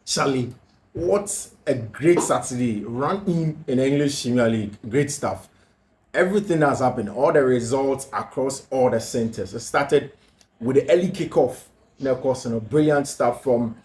Charlie, what a great Saturday. Run in the English Premier League. Great stuff. Everything has happened. All the results across all the centers. It started with the early kickoff. Of course, brilliant stuff from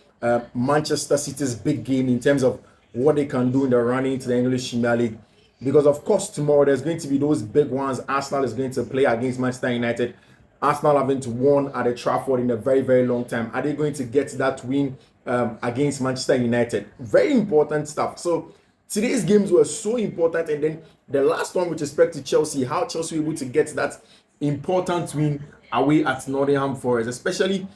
Manchester City's big game in terms of what they can do in the running to the English Premier League. Because, of course, tomorrow there's going to be those big ones. Arsenal is going to play against Manchester United. Arsenal haven't won at the Trafford in a very, very long time. Are they going to get that win against Manchester United? Very important stuff. So today's games were so important. And then the last one with respect to Chelsea, how Chelsea were able to get that important win away at Nottingham Forest, especially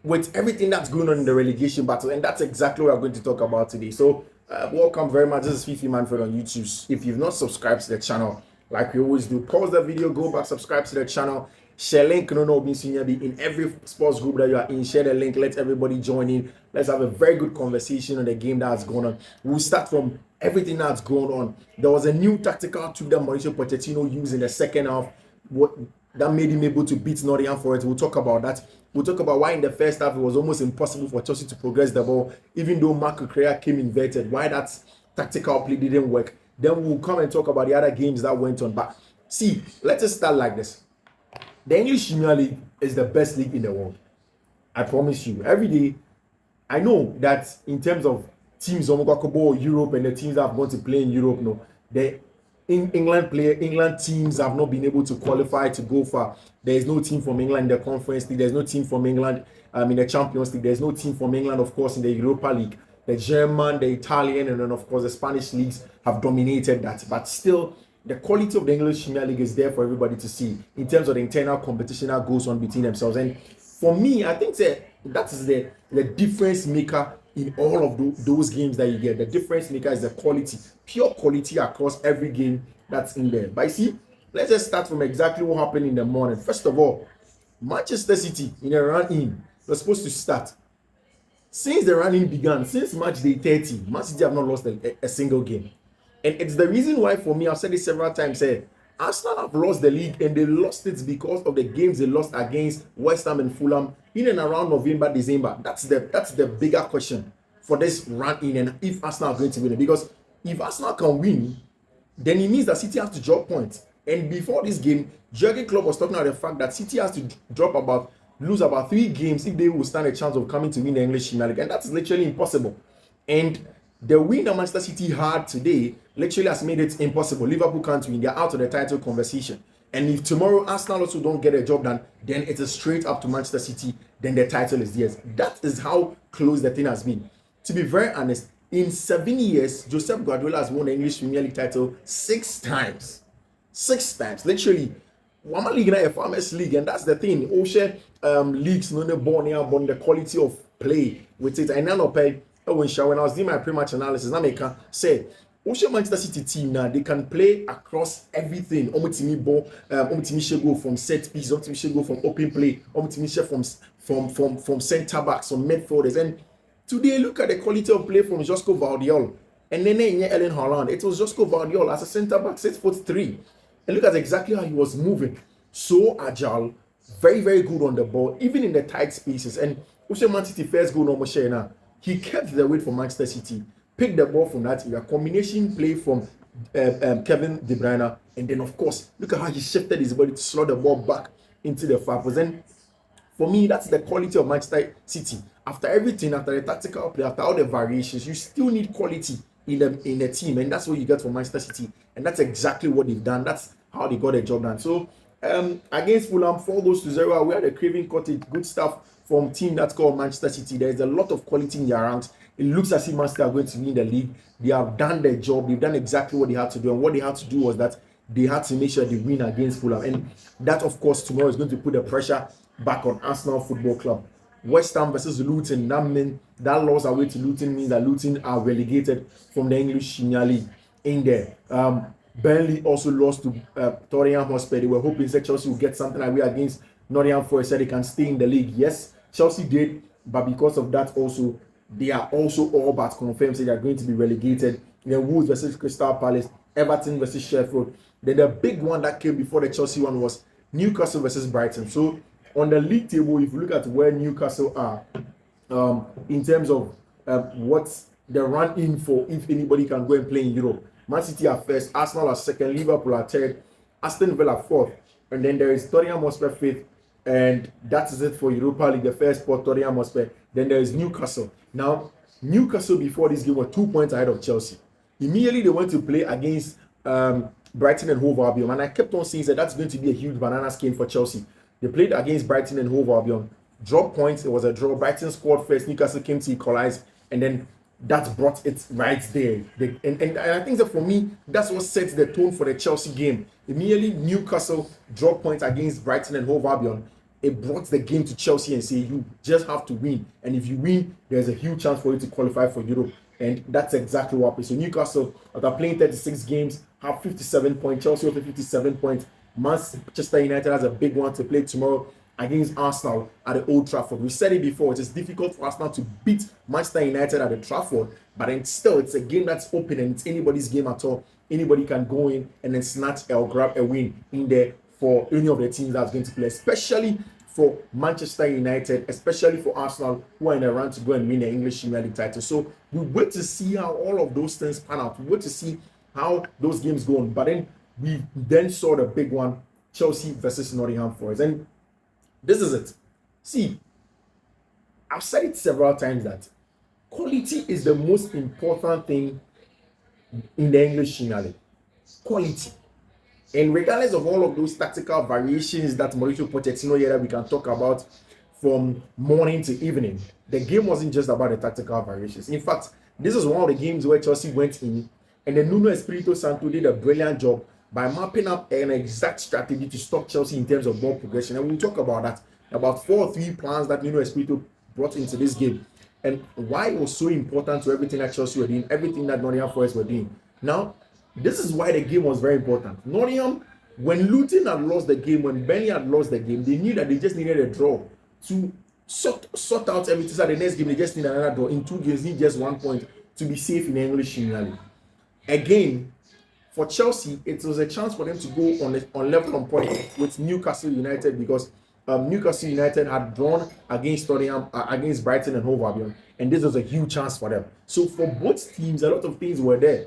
with everything that's going on in the relegation battle. And that's exactly what we're going to talk about today. So welcome very much. This is Fiifi-Manfred on YouTube. If you've not subscribed to the channel, like we always do, pause the video, go back, subscribe to the channel. Share link in every sports group that you are in. Share the link, let everybody join in. Let's have a very good conversation on the game that's going on. We'll start from everything that's going on. There was a new tactical tool that Mauricio Pochettino used in the second half that made him able to beat Nottingham Forest. We'll talk about that. We'll talk about why in the first half it was almost impossible for Chelsea to progress the ball, even though Marco Correa came inverted, why that tactical play didn't work. Then we'll come and talk about the other games that went on. But see, let's just start like this. The English Premier League is the best league in the world. I promise you. Every day, I know that in terms of teams on Europe and the teams that have gone to play in Europe, no, the England teams have not been able to qualify to go far. There is no team from England in the Conference League. There's no team from England in the Champions League. There's no team from England, of course, in the Europa League. The German, the Italian, and then of course the Spanish leagues have dominated that. But still, the quality of the English Premier League is there for everybody to see in terms of the internal competition that goes on between themselves. And for me, I think that is the difference maker in all of those games that you get. The difference maker is the quality, pure quality across every game that's in there. But you see, let's just start from exactly what happened in the morning. First of all, Manchester City in a run-in was supposed to start. Since the run-in began, since match day 30, Man City have not lost a single game. And it's the reason why, for me, I've said it several times, Arsenal have lost the league, and they lost it because of the games they lost against West Ham and Fulham in and around November, December. That's the bigger question for this run-in, and if Arsenal are going to win it. Because if Arsenal can win, then it means that City has to drop points. And before this game, Jurgen Klopp was talking about the fact that City has to lose about 3 games if they will stand a chance of coming to win the English Premier League, and that's literally impossible. And the win that Manchester City had today literally has made it impossible. Liverpool can't win. They're out of the title conversation. And if tomorrow Arsenal also don't get a job done, then it is straight up to Manchester City. Then the title is theirs. That is how close the thing has been. To be very honest, in 7 years, Josep Guardiola has won the English Premier League title 6 times. 6 times. Literally. One league na a farmers league, and that's the thing. Oshe leagues no born the quality of play with it. And now when I was doing my pre-match analysis, I make say, Manchester City team now, they can play across everything. Omtimi go from set piece, Omtimi go from open play, Omtimi from center backs, from midfielders. And today, look at the quality of play from Josko Vardiol. And then Ellen Haaland, it was Josko Vardiol as a center back, 6'3". And look at exactly how he was moving. So agile, very, very good on the ball, even in the tight spaces. And Man City first goal, no, he kept the weight for Manchester City, picked the ball from that area, combination play from Kevin De Bruyne, and then of course, look at how he shifted his body to slot the ball back into the far post. And for me, that's the quality of Manchester City. After everything, after the tactical play, after all the variations, you still need quality in the team, and that's what you get from Manchester City. And that's exactly what they've done. That's how they got the job done. So against Fulham, 4-0, we had a Craven Cottage, good stuff from team that's called Manchester City. There's a lot of quality in their ranks. It looks as if Man City are going to win the league. They have done their job. They've done exactly what they had to do. And what they had to do was that they had to make sure they win against Fulham. And that, of course, tomorrow is going to put the pressure back on Arsenal Football Club. West Ham versus Luton. That loss away to Luton means that Luton are relegated from the English Premier League in there. Burnley also lost to Tottenham Hotspur. They were hoping that Chelsea would get something away against Nottingham Forest so they can stay in the league. Yes, Chelsea did, but because of that also, they are also all but confirmed that they are going to be relegated. Then Wolves versus Crystal Palace, Everton versus Sheffield. Then the big one that came before the Chelsea one was Newcastle versus Brighton. So on the league table, if you look at where Newcastle are, in terms of what's the run in for if anybody can go and play in Europe. Man City are first, Arsenal are second, Liverpool are third, Aston Villa fourth, and then there is Tottenham Hotspur fifth, and that is it for Europa League. The first spot, Tottenham Hotspur. Then there is Newcastle. Now, Newcastle before this game were 2 points ahead of Chelsea. Immediately they went to play against Brighton and Hove Albion, and I kept on saying that that's going to be a huge banana skin for Chelsea. They played against Brighton and Hove Albion, dropped points. It was a draw. Brighton scored first, Newcastle came to equalize, and then that brought it right there. And I think that for me, that's what sets the tone for the Chelsea game. Immediately, Newcastle dropped points against Brighton and Hove Albion. It brought the game to Chelsea and say, you just have to win. And if you win, there's a huge chance for you to qualify for Europe. And that's exactly what happened. So Newcastle, after playing 36 games, have 57 points. Chelsea with 57 points. Manchester United has a big one to play tomorrow against Arsenal at the Old Trafford. We said it before, it is difficult for Arsenal to beat Manchester United at the Trafford, but then still, it's a game that's open and it's anybody's game at all. Anybody can go in and then snatch or grab a win in there for any of the teams that's going to play, especially for Manchester United, especially for Arsenal, who are in a run to go and win the English Premier League title. So we wait to see how all of those things pan out. We wait to see how those games go on. But then we then saw the big one, Chelsea versus Nottingham Forest. And this is it. See, I've said it several times that quality is the most important thing in the English Premier League. Quality. And regardless of all of those tactical variations that Mauricio Pochettino here that we can talk about from morning to evening, the game wasn't just about the tactical variations. In fact, this is one of the games where Chelsea went in and then Nuno Espirito Santo did a brilliant job by mapping up an exact strategy to stop Chelsea in terms of ball progression. And we'll talk about that, about 4 or 3 plans that Nuno Espirito brought into this game and why it was so important to everything that Chelsea were doing, everything that Nottingham Forest were doing. Now, this is why the game was very important. Nottingham, when Luton had lost the game, when Burnley had lost the game, they knew that they just needed a draw to sort out everything. So the next game, they just need another draw. In 2 games, need just 1 point to be safe in the English Premier League. Again, for Chelsea, it was a chance for them to go on level on point with Newcastle United because Newcastle United had drawn against Tottenham, against Brighton and Hove Albion, and this was a huge chance for them. So for both teams, a lot of things were there.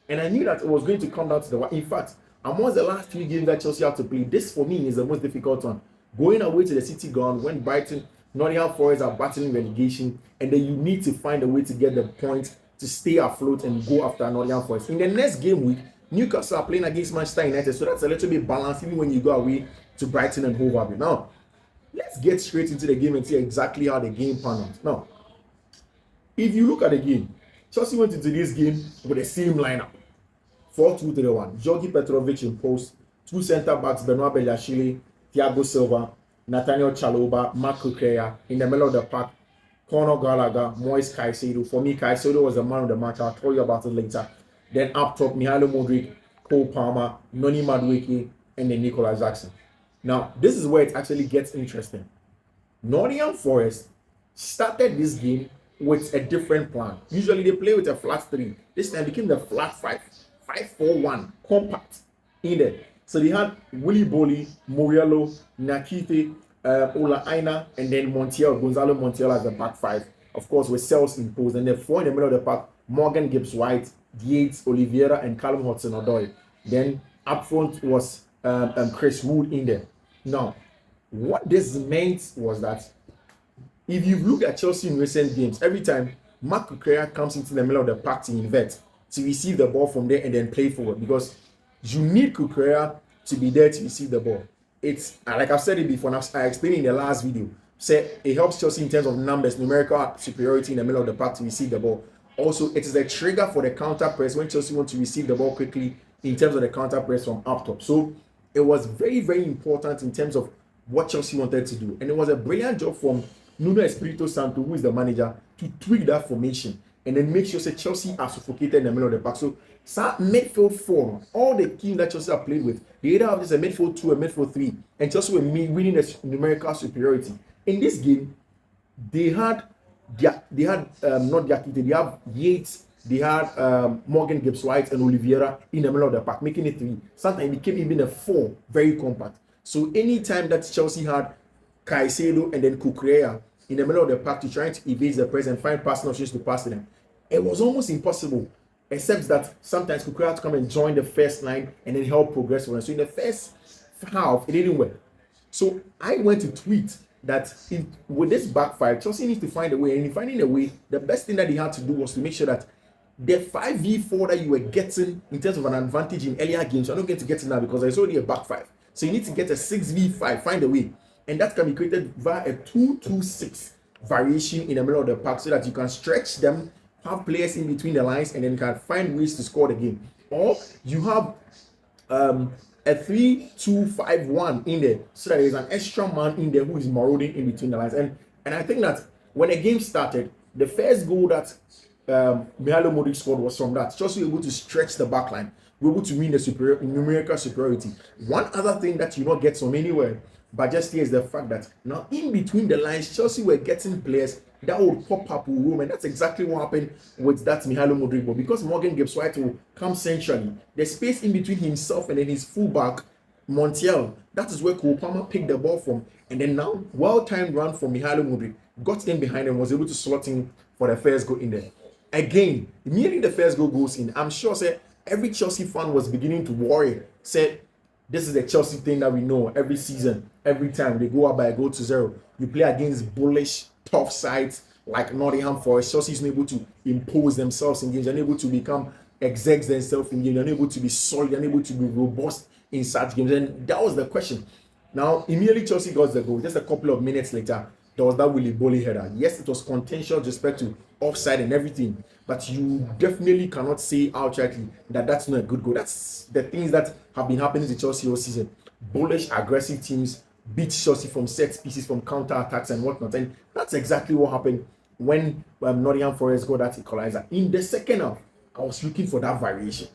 And I knew that it was going to come down to the one. In fact, amongst the last 3 games that Chelsea had to play, this for me is the most difficult one. Going away to the City ground when Brighton, Nottingham Forest are battling relegation, and then you need to find a way to get the point to stay afloat and go after Nottingham Forest. In the next game week, Newcastle are playing against Manchester United, so that's a little bit balanced even when you go away to Brighton and Hove Albion. Now, let's get straight into the game and see exactly how the game panned out. Now, if you look at the game, Chelsea went into this game with the same lineup. 4-2-3-1. Georgi Petrovic in post, 2 centre backs, Benoit Bellashile, Thiago Silva, Nathaniel Chalobah, Mark Cucurella. In the middle of the pack, Conor Gallagher, Moise Caicedo. For me, Caicedo was the man of the match. I'll tell you about it later. Then up top, Mihailo Mudryk, Cole Palmer, Noni Madueke, and then Nicolas Jackson. Now, this is where it actually gets interesting. Nottingham Forest started this game with a different plan. Usually they play with a flat 3. This time became the flat 5. 5-4-1, compact in there. So they had Willy Bolly, Muriello, Nakite, Ola Aina, and then Montiel, Gonzalo Montiel as the back 5. Of course, with Cells imposed. And then 4 in the middle of the pack, Morgan Gibbs-White, Yates, Oliveira, and Callum Hudson-Odoi. Then up front was Chris Wood in there. Now, what this meant was that if you look at Chelsea in recent games, every time Mark Cucurella comes into the middle of the pack to invert, to receive the ball from there and then play forward, because you need Cucurella to be there to receive the ball. It's like I've said it before, and I explained in the last video. Say it helps Chelsea in terms of numbers, numerical superiority in the middle of the pack to receive the ball. Also, it is a trigger for the counter press when Chelsea want to receive the ball quickly in terms of the counter press from up top. So it was very, very important in terms of what Chelsea wanted to do, and it was a brilliant job from Nuno Espirito Santo, who is the manager, to tweak that formation and then make sure that Chelsea are suffocated in the middle of the pack. So midfield 4, all the teams that Chelsea have played with, they either have this a midfield 2, a midfield 3, and Chelsea were winning the numerical superiority. In this game, they had not Diakite, they have Yates, they had Morgan Gibbs-White and Oliveira in the middle of the pack, making it 3. Sometimes it became even a 4, very compact. So anytime that Chelsea had Caicedo and then Cucurella in the middle of the park to try to evade the press and find passing options to pass to them. It was almost impossible, except that sometimes Kukurea had to come and join the first line and then help progress for them. So in the first half, it didn't work. So I went to tweet that with this backfire, Chelsea needs to find a way. And in finding a way, the best thing that he had to do was to make sure that the 5v4 that you were getting in terms of an advantage in earlier games, you're not going to get it now because there's already a back five. So you need to get a 6v5, find a way. And that can be created via a 2-2-6 variation in the middle of the park so that you can stretch them, have players in between the lines, and then you can find ways to score the game. Or you have a 3-2-5-1 in there so that there's an extra man in there who is marauding in between the lines. And I think that when the game started, the first goal that Mihailo Modric scored was from that. Chelsea were able to stretch the back line. We were able to win the numerical superiority. One other thing that you don't get from anywhere, but just here is the fact that now in between the lines, Chelsea were getting players that would pop up with room, and that's exactly what happened with that Mihailo Modric ball. Because Morgan Gibbs White will come centrally, the space in between himself and then his fullback Montiel, that is where Cole Palmer picked the ball from, and then now well-timed run from Mihailo Modric, got in behind and was able to slot in for the first goal in there. Again, immediately the first goal goes in, I'm sure every Chelsea fan was beginning to worry. Said, this is the Chelsea thing that we know every season, every time they go up by a goal to 0. You play against bullish, tough sides like Nottingham Forest. Chelsea is not able to impose themselves in games. They're unable to become execs themselves in games. They're unable to be solid. They're unable to be robust in such games. And that was the question. Now, immediately Chelsea got the goal. Just a couple of minutes later, there was that Willy Bolly header. Yes, it was contentious with respect to offside and everything, but you definitely cannot say outrightly that that's not a good goal. That's the things that have been happening to Chelsea all season. Bullish, aggressive teams beat Chelsea from set pieces, from counter attacks and whatnot, and that's exactly what happened when Nottingham Forest got that equalizer. In the second half, I was looking for that variation.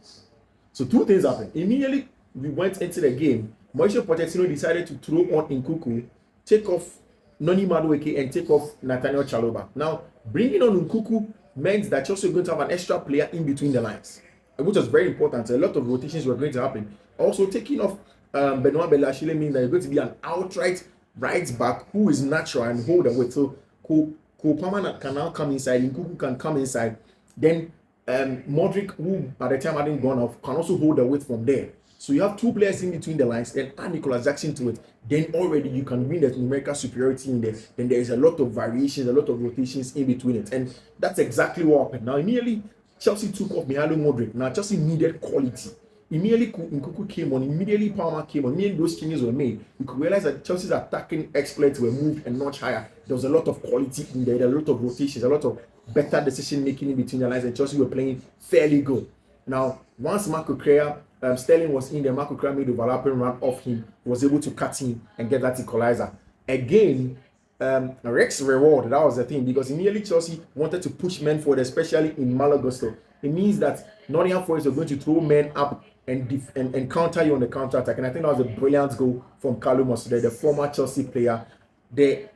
So two things happened. Immediately we went into the game. Mauricio Pochettino decided to throw on Nkunku, take off Noni Madueke, and take off Nathaniel Chalobah. Now, bringing on Nkunku meant that Chelsea were going to have an extra player in between the lines, which was very important. A lot of rotations were going to happen. Also, taking off Benoit Belachile means that you're going to be an outright right back who is natural and hold the weight. So, Cole Palmer can now come inside, Nkunku can come inside. Then, Modric, who at the time hadn't gone off, can also hold the weight from there. So you have two players in between the lines and add Nicolas Jackson to it. Then already you can win the numerical superiority in there. Then there is a lot of variations, a lot of rotations in between it. And that's exactly what happened. Now immediately Chelsea took off Mihailo Modric. Now Chelsea needed quality. Immediately Nkunku came on, immediately Palmer came on, immediately those changes were made. You could realize that Chelsea's attacking exploits were moved a notch higher. There was a lot of quality in there, a lot of rotations, a lot of better decision making in between the lines, and Chelsea were playing fairly good. Now, once Marco Cucurella, Sterling was in there, Marco Cucurella made the overlapping run off him, was able to cut in and get that equalizer. Again, Rex reward, that was the thing, because immediately Chelsea wanted to push men forward, especially in Malo Gusto. It means that Nottingham Forest are going to throw men up and counter you on the counter attack. And I think that was a brilliant goal from Carlo Mosdere, the former Chelsea player. The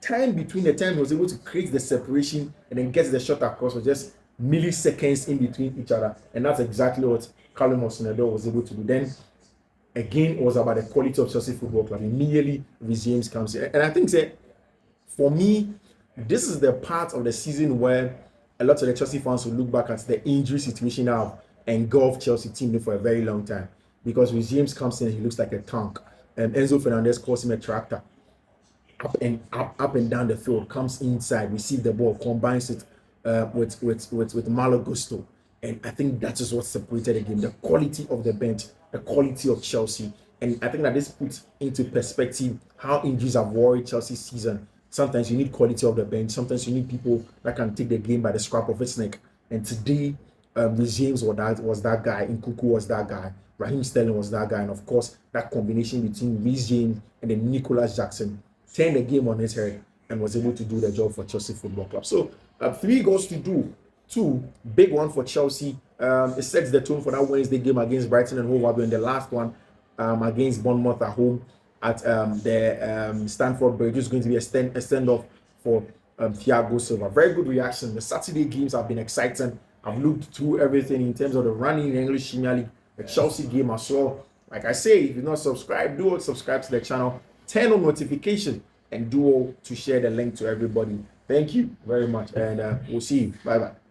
time between the time he was able to create the separation and then get the shot across was just milliseconds in between each other, and that's exactly what Carlo Mosdere was able to do. Then again, it was about the quality of Chelsea Football Club. Immediately, James comes in, and I think that for me, this is the part of the season where a lot of the Chelsea fans will look back at the injury situation now engulfed Chelsea team for a very long time, because with James comes in, he looks like a tank, and Enzo Fernandez calls him a tractor. Up and down the field, comes inside, receive the ball, combines it with Malo Gusto, and I think that is what separated the game. The quality of the bench, the quality of Chelsea, and I think that this puts into perspective how injuries have worried Chelsea's season. Sometimes you need quality of the bench. Sometimes you need people that can take the game by the scruff of its neck. And today, James was that guy. Nkunku was that guy. Raheem Sterling was that guy, and of course, that combination between Reece James and then Nicolas Jackson turned the game on its head and was able to do the job for Chelsea Football Club. So 3 goals to do, 2 big one for Chelsea. It sets the tone for that Wednesday game against Brighton and Hove Albion, and the last one against Bournemouth at home at the Stamford Bridge. It's going to be a standoff for Thiago Silva. Very good reaction. The Saturday games have been exciting. I've looked through everything in terms of the running in the English Premier League, the Chelsea game as well. Like I say, if you're not subscribed, do subscribe to the channel. Turn on notification and do all to share the link to everybody. Thank you very much, and we'll see you. Bye bye.